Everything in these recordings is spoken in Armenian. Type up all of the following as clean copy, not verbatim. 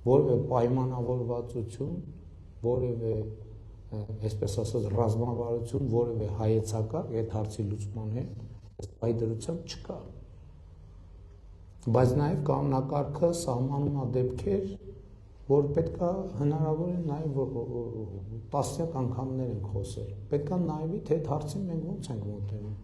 որևէ պայմանավորվածություն, որևէ այսպես ասած ռազմավարություն, որևէ հայեցակարգ այդ հարցի լուծման հետ պայդրությամբ չկա։ Բայց նաև կանոնակարգը սահմանում է դեպքեր, որ պետք է հնարավոր է նաև տասնյակ անգամներ ենք խոսել։ Պետք է նայվի, թե այդ հարցին մենք ոնց ենք մոտենում։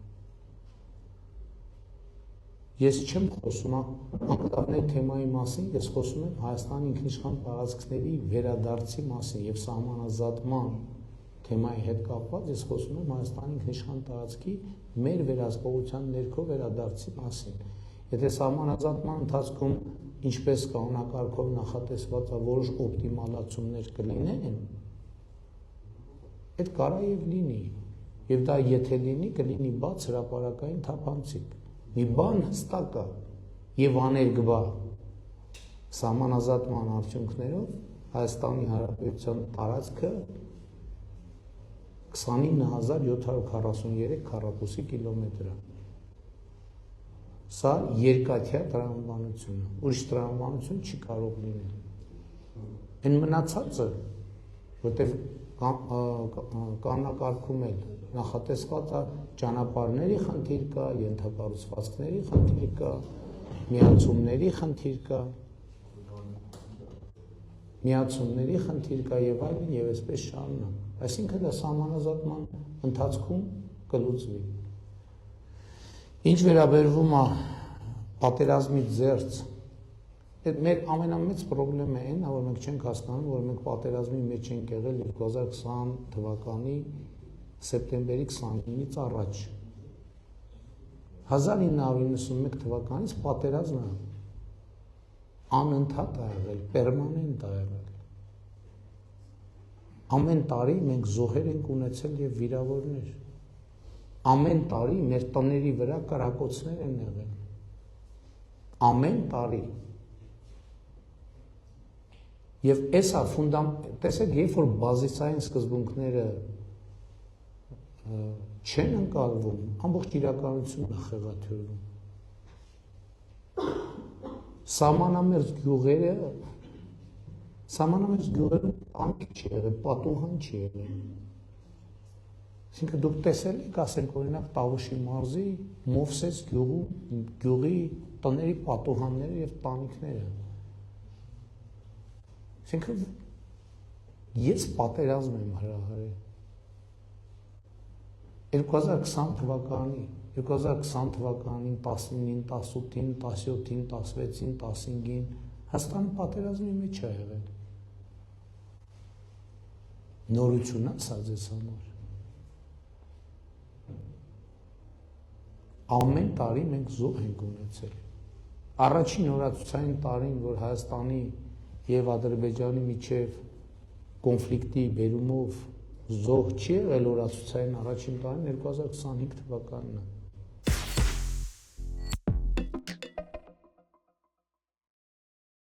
Ես չեմ խոսում անկլավների թեմայի մասին, ես խոսում եմ Հայաստանի ինքնիշխան տարածքների վերադարձի մասին եւ սահմանազատման թեմայի հետ կապված, ես խոսում եմ Հայաստանի ինքնիշխան տարածքի մեր վերահսկողության ներքո վերադարձի մասին։ Եթե սահմանազատման ընթացքում ինչպես կանոնակարգով նախատեսված է որոշ օպտիմալացումներ կլինեն, այդ կարա եւ լինի, եւ դա եթե լինի, կլինի բաց հրապարակային թափանցիկ։ Մի բան հստակ է եւ աներկբա սահմանազատման արդյունքներով Հայաստանի Հանրապետության տարածքը 29743 քառակուսի կիլոմետր է։ Սա երկաթյա տրամաբանություն է, ուրիշ տրամաբանություն չի կարող լինել։ Այն մնացածը, որտեղ կանոնակարգում էլ նախատեսված է ճանապարհների խնդիր կա, ենթակառուցվածքների խնդիր կա, միացումների խնդիր կա, եւ այլն եւ այսպես շարունակ։ Այսինքն դա սահմանազատման ընթացքում կլուծվի։ Ինչ վերաբերվում է պատերազմի ձեռց, այդ մեր ամենամեծ խնդիրը այն է, որ մենք չենք հասկանում, որ մենք պատերազմի մեջ ենք եղել 2020 թվականի սեպտեմբերի 29-ից առաջ։ 1991 թվականից պատերազմը անընդհատ է եղել, պերմանենտ է եղել։ Ամեն տարի մենք զոհեր ենք ունեցել եւ վիրավորներ։ Ամեն տարի մեր տների վրա կրակոցներ են եղել։ Ամեն տարի։ Եվ էսա տեսեք, երբ որ բազիսային սկզբունքները չեն ընկալվում, ամբողջ իրականությունն է խեղաթյուրվում։ Սահմանամերձ գյուղերը տանք չի եղել, պատուհան չի եղել։ Այսինքն դուք տեսել եք, ասենք օրինակ Տավուշի մարզի Մովսես գյուղի տների պատուհանները եւ տանիքները։ Այսինքն ես պատերազմ եմ հրահարել 2020 թվականին 19-ին, 19-ին, 18-ին, 17-ին, 16-ին, 15-ին Հայաստանը պատերազմի մեջ է եղել։ Նորություն է սա ձեզ համար։ Ամեն տարի մենք զոհ ենք ունեցել։ Առաջին օրացուցային տարին, որ Հայաստանի եւ Ադրբեջանի միջև կոնֆլիկտի բերումով զոհ չի եղել օրացուցային առաջին տարին 2025 թվականն է։